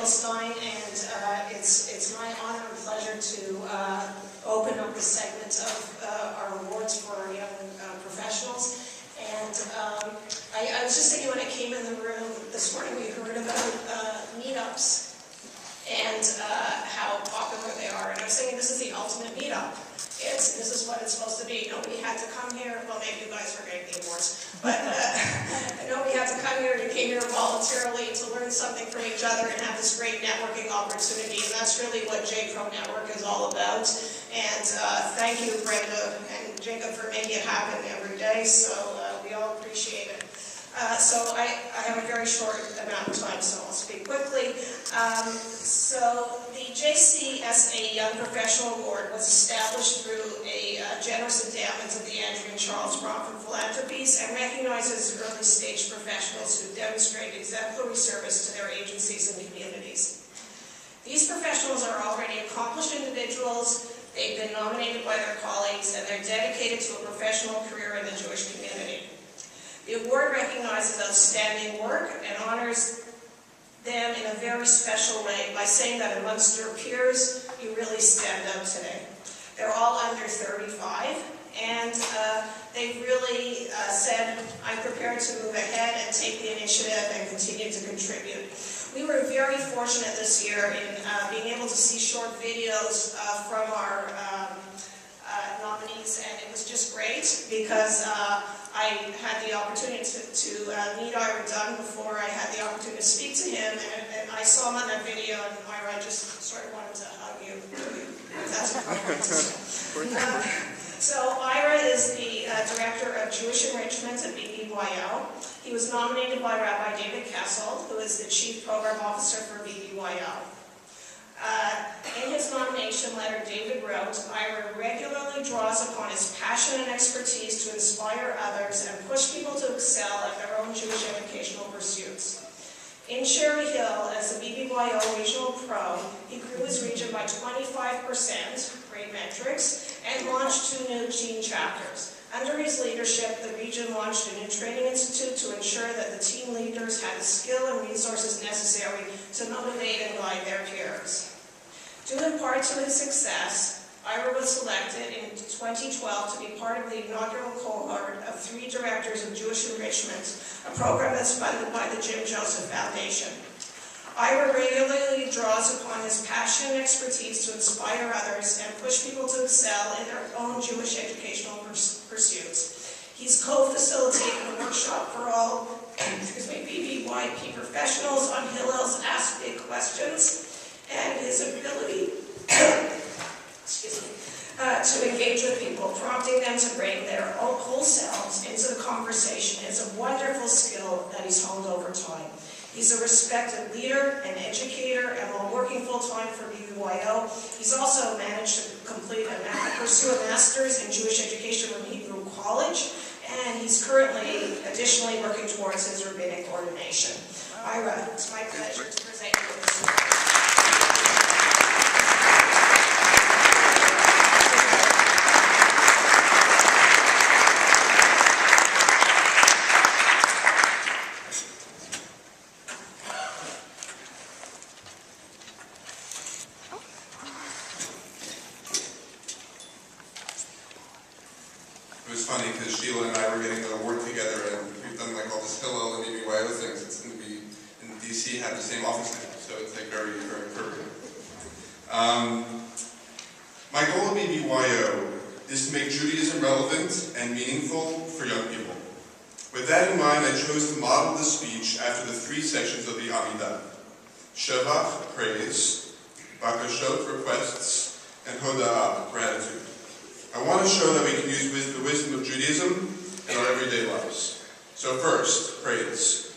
Finkelstein, and it's my honor and pleasure to open up this segment of our awards for our young professionals. And I was just thinking when I came in the room this morning, we heard about meetups and how popular they are. And I was thinking, this is the ultimate meetup. This is what it's supposed to be. Nobody had to come here. Well, maybe you guys were getting the awards. But nobody had to come here. You came here voluntarily to learn something from each other and have this great networking opportunity. And that's really what JPRO Network is all about. And thank you, Brenda and Jacob, for making it happen every day. So we all appreciate it. So I have a very short amount of time, so I'll speak quickly. So the JCSA Young Professional Award was established through a generous endowment of the Andrew and Charles Bronford Philanthropies and recognizes early stage professionals who demonstrate exemplary service to their agencies and communities. These professionals are already accomplished individuals. They've been nominated by their colleagues, and they're dedicated to a professional career in the Jewish community. The award recognizes outstanding work and honors them in a very special way by saying that amongst your peers, you really stand out today. They're all under 35, and they've really said, I'm prepared to move ahead and take the initiative and continue to contribute. We were very fortunate this year in being able to see short videos from our nominees, and it was just great because I had the opportunity to meet Ira Dounn before I had the opportunity to speak to him, and I saw him on that video, and Ira, I just sort of wanted to hug you. That's So Ira is the Director of Jewish Enrichment at BBYO. He was nominated by Rabbi David Kessel, who is the Chief Program Officer for BBYO. In his nomination letter, David wrote, Ira regularly draws upon his passion and expertise to inspire others and push people to excel at their own Jewish educational pursuits. In Cherry Hill, as the BBYO Regional Pro, he grew his region by 25%, great metrics, and launched 2 new teen chapters. Under his leadership, the region launched a new training institute to ensure that the team leaders had the skill and resources necessary to motivate and guide their peers. Due in part to his success, Ira was selected in 2012 to be part of the inaugural cohort of 3 directors of Jewish Enrichment, a program that's funded by the Jim Joseph Foundation. Ira regularly draws upon his passion and expertise to inspire others and push people to excel in their own Jewish educational pursuits. He's co-facilitating a workshop for all BBYP professionals on Hillel's Ask Big Questions, and his ability to engage with people, prompting them to bring their whole selves into the conversation. It's a wonderful skill that he's honed over time. He's a respected leader and educator, and while working full-time for BBYO, he's also managed to pursue a master's in Jewish education from Hebrew College, and he's currently additionally working towards his rabbinic ordination. Ira, it's my pleasure to present you with this award. It was funny because Sheila and I were getting an award together, and we've done like all this Hillel and BBYO things. It's going to be in DC, have the same office now, so it's like very, very appropriate. My goal at BBYO is to make Judaism relevant and meaningful for young people. With that in mind, I chose to model the speech after the 3 sections of the Amidah: Shevach, praise; Bakashot, requests; and Hoda'ah, gratitude. I want to show that we can use the wisdom of Judaism in our everyday lives. So first, praise.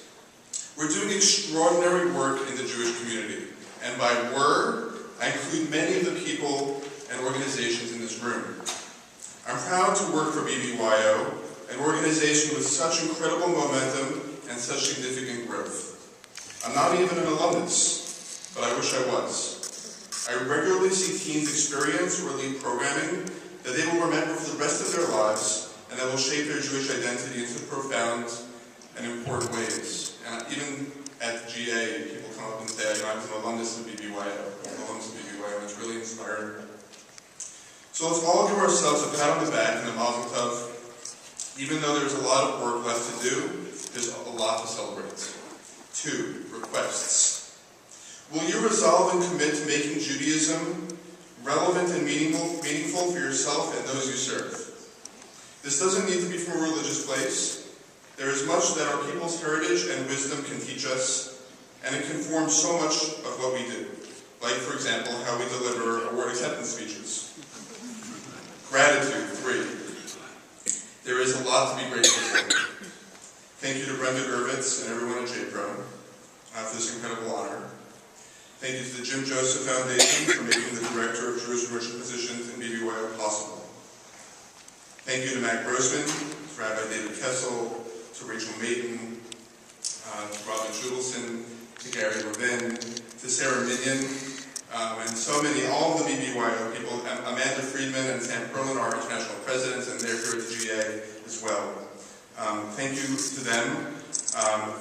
We're doing extraordinary work in the Jewish community. And by "we're," I include many of the people and organizations in this room. I'm proud to work for BBYO, an organization with such incredible momentum and such significant growth. I'm not even an alumnus, but I wish I was. I regularly see teens experience or lead programming that they will remember for the rest of their lives, and that will shape their Jewish identity into profound and important ways. And even at the GA, people come up and say, I'm an alumnus of BBYO. I'm an alumnus of BBYO, and it's really inspiring. So let's all give ourselves a pat on the back and a mazel tov. Even though there's a lot of work left to do, there's a lot to celebrate. 2, requests. Will you resolve and commit to making Judaism relevant and meaningful for yourself and those you serve? This doesn't need to be from a religious place. There is much that our people's heritage and wisdom can teach us, and it can form so much of what we do. Like, for example, how we deliver award acceptance speeches. Gratitude, 3. There is a lot to be grateful for. Thank you to Brenda Gervitz and everyone at JPRO for this incredible honor. Thank you to the Jim Joseph Foundation for making the Director of Jewish Enrichment positions in BBYO possible. Thank you to Matt Grossman, to Rabbi David Kessel, to Rachel Maiden, to Robin Judelson, to Gary Levin, to Sarah Minion, and so many, all of the BBYO people, Amanda Friedman and Sam Perlin, our international presidents, and they're here at the GA as well. Thank you to them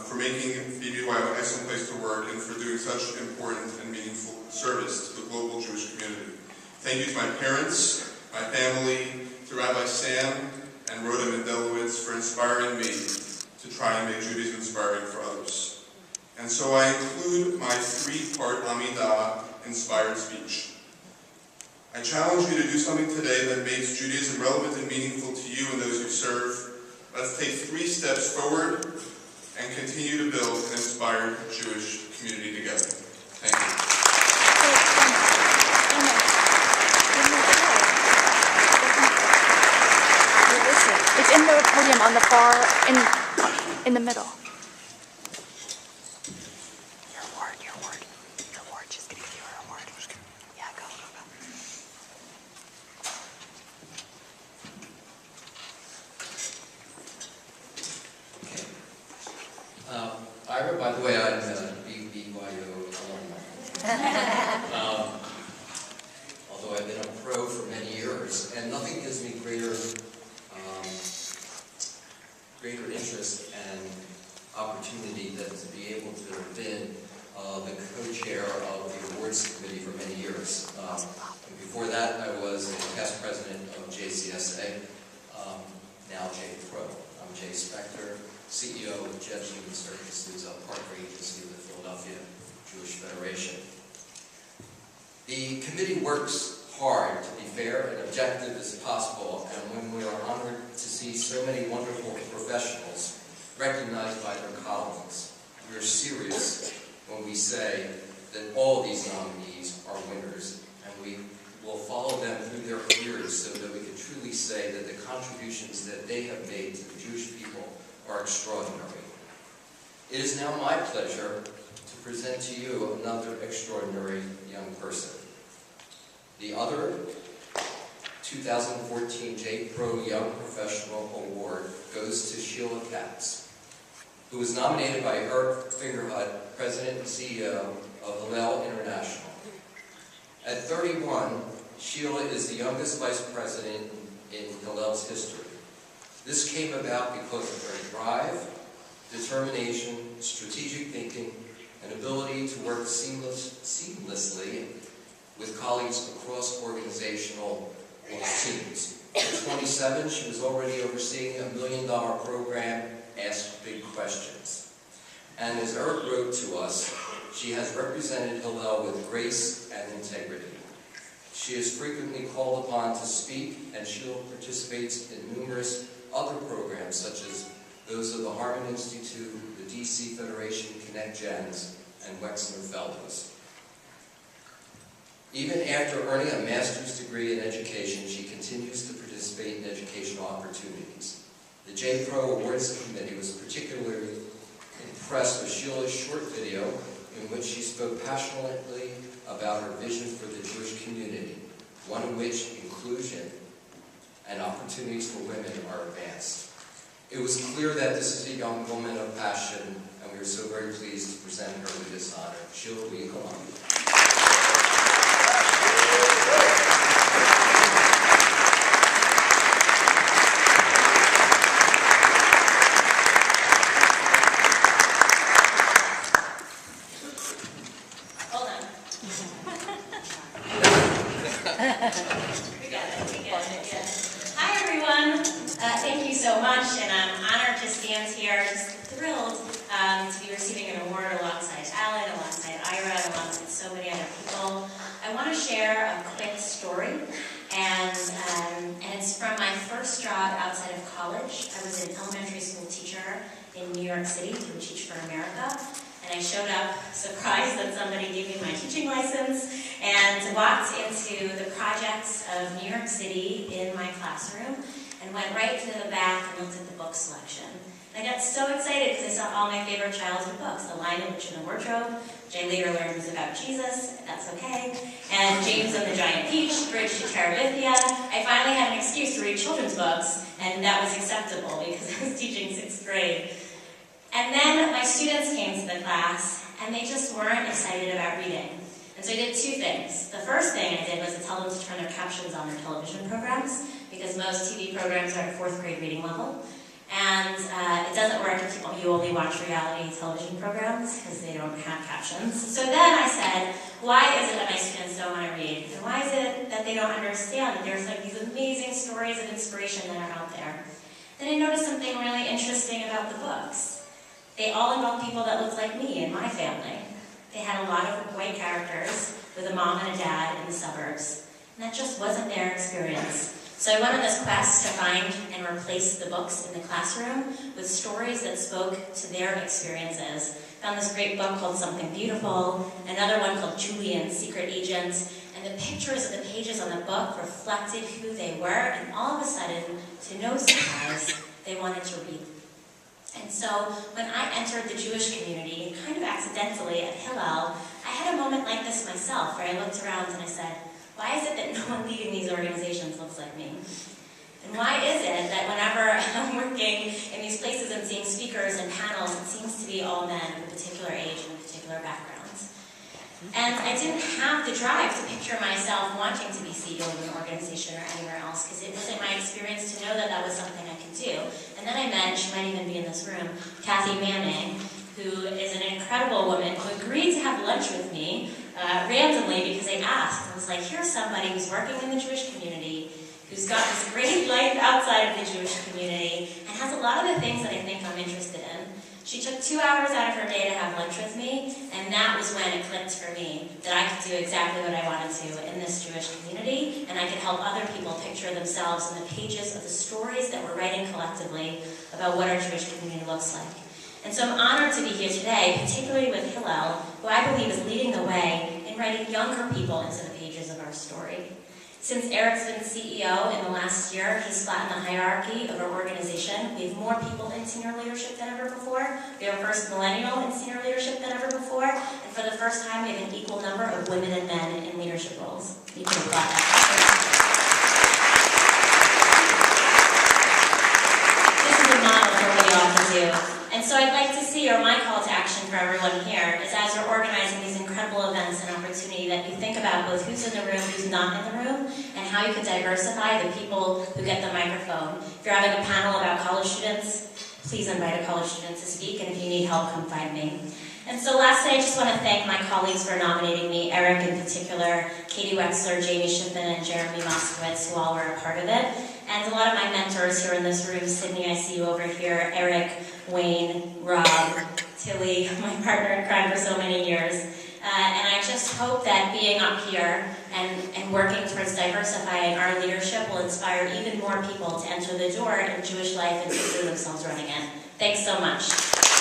for making BBYO an excellent place to work and for doing such important and meaningful service to the global Jewish community. Thank you to my parents, my family, to Rabbi Sam and Rhoda Mendelowitz for inspiring me to try and make Judaism inspiring for others. And so I include my 3-part Amidah inspired speech. I challenge you to do something today that makes Judaism relevant and meaningful to you and those you serve. Let's take 3 steps forward and continue to build an inspired Jewish community together. Thank you. It's in the podium on the far, in the middle. Your word. She's gonna give you her award. Yeah, go. Ira, by the way, I'm a BBYO alumni. Although I've been a pro for many years, and nothing gives me greater interest and opportunity than to be able to have been the co-chair of the awards committee for many years. And before that, I was the past president of JCSA, now JPRO. I'm Jay Spector, CEO of JEVS Human Services, a partner agency of the Philadelphia Jewish Federation. The committee works hard to be fair and objective as possible, and when we are honored to see so many wonderful professionals recognized by their colleagues, we are serious when we say that all these nominees are winners, and we will follow them through their careers so that we can truly say that the contributions that they have made to the Jewish people are extraordinary. It is now my pleasure to present to you another extraordinary young person. The other 2014 JPRO Young Professional Award goes to Sheila Katz, who was nominated by Eric Fingerhut, President and CEO of Hillel International. At 31, Sheila is the youngest vice president in Hillel's history. This came about because of her drive, determination, strategic thinking, and ability to work seamlessly with colleagues across organizational teams. At 27, she was already overseeing $1 million program, Ask Big Questions. And as Eric wrote to us, she has represented Hillel with grace and integrity. She is frequently called upon to speak, and she participates in numerous other programs, such as those of the Harmon Institute, the DC Federation Connect Gens, and Wexner Fellows. Even after earning a master's degree in education, she continues to participate in educational opportunities. The JPRO Awards Committee was particularly impressed with Sheila's short video in which she spoke passionately about her vision for the Jewish community, one in which inclusion and opportunities for women are advanced. It was clear that this is a young woman of passion, and we are so very pleased to present her with this honor. Sheila, will you come on? We got it. Yeah. Hi, everyone. Thank you so much, and I'm honored to stand here, just thrilled to be receiving an award alongside Alan, alongside Ira, alongside so many other people. I want to share a quick story, and it's from my first job outside of college. I was an elementary school teacher in New York City through Teach for America. And I showed up surprised that somebody gave me my teaching license and walked into the projects of New York City in my classroom and went right to the back and looked at the book selection. And I got so excited because I saw all my favorite childhood books, The Lion, the Witch, and the Wardrobe, which I later learned was about Jesus, that's okay, and James and the Giant Peach, Bridge to Terabithia. I finally had an excuse to read children's books, and that was acceptable because I was teaching 6th grade. And then my students came to the class, and they just weren't excited about reading. And so I did 2 things. The first thing I did was to tell them to turn their captions on their television programs, because most TV programs are at 4th grade reading level. And it doesn't work if you only watch reality television programs, because they don't have captions. So then I said, why is it that my students don't want to read? And why is it that they don't understand that there's like these amazing stories of inspiration that are out there? Then I noticed something really interesting about the books. They all involve people that looked like me and my family. They had a lot of white characters with a mom and a dad in the suburbs. And that just wasn't their experience. So I went on this quest to find and replace the books in the classroom with stories that spoke to their experiences. Found this great book called Something Beautiful, another one called Julian's Secret Agent, and the pictures of the pages on the book reflected who they were, and all of a sudden, to no surprise, they wanted to read. And so when I entered the Jewish community, kind of accidentally at Hillel, I had a moment like this myself, where I looked around and I said, why is it that no one leading these organizations looks like me? And why is it that whenever I'm working in these places and seeing speakers and panels, it seems to be all men of a particular age and a particular background? And I didn't have the drive to picture myself wanting to be CEO of an organization or anywhere else, because it wasn't my experience to know that that was something I could do. And then I met, she might even be in this room, Kathy Manning, who is an incredible woman who agreed to have lunch with me randomly because I asked. I was like, here's somebody who's working in the Jewish community, who's got this great life outside of the Jewish community, and has a lot of the things that I think I'm interested in. She took 2 hours out of her day to have lunch with me, and that was when it clicked for me that I could do exactly what I wanted to in this Jewish community, and I could help other people picture themselves in the pages of the stories that we're writing collectively about what our Jewish community looks like. And so I'm honored to be here today, particularly with Hillel, who I believe is leading the way in writing younger people into the pages of our story. Since Eric's been CEO in the last year, he's flattened the hierarchy of our organization. We have more people in senior leadership than ever before. We have our first millennial in senior leadership than ever before. And for the first time, we have an equal number of women and men in leadership roles. You can applaud that. This is a model for what we ought to do. And so I'd like to see, or my call to action for everyone here, is as you're organizing these incredible events and opportunity that you think about both who's in the room, who's not in the room, and how you can diversify the people who get the microphone. If you're having a panel about college students, please invite a college student to speak, and if you need help, come find me. And so lastly, I just want to thank my colleagues for nominating me, Eric in particular, Katie Wexler, Jamie Shippen, and Jeremy Moskowitz, who all were a part of it. And a lot of my mentors here in this room, Sydney, I see you over here, Eric, Wayne, Rob, Tilly, my partner in crime for so many years. And I just hope that being up here and working towards diversifying our leadership will inspire even more people to enter the door in Jewish life and consider themselves running it. Thanks so much.